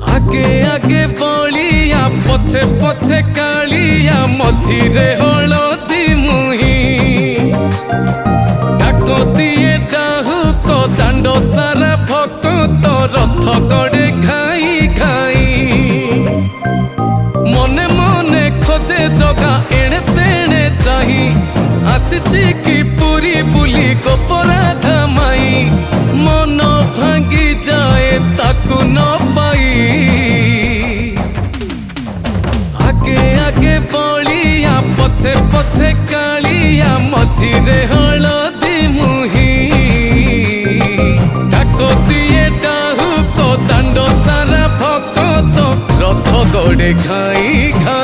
आगे आगे बलिया पछे पछे कालिया मझिरे हलदी मुही डाको दिए डाहुक दांड सारा भक्त रथ गड़े खाई खाई मने मने खोजे जगा एणे तेणे चाही आसिची की पूरी बुली गोपराधा माई मन भांगी जाए ताकू न पाई आगे आगे बलिया पछे पछे कालिया मझिरे हलदी मुही डाको दिए डाहुक दांड सारा भक्त रथ गड़े खाई खाई।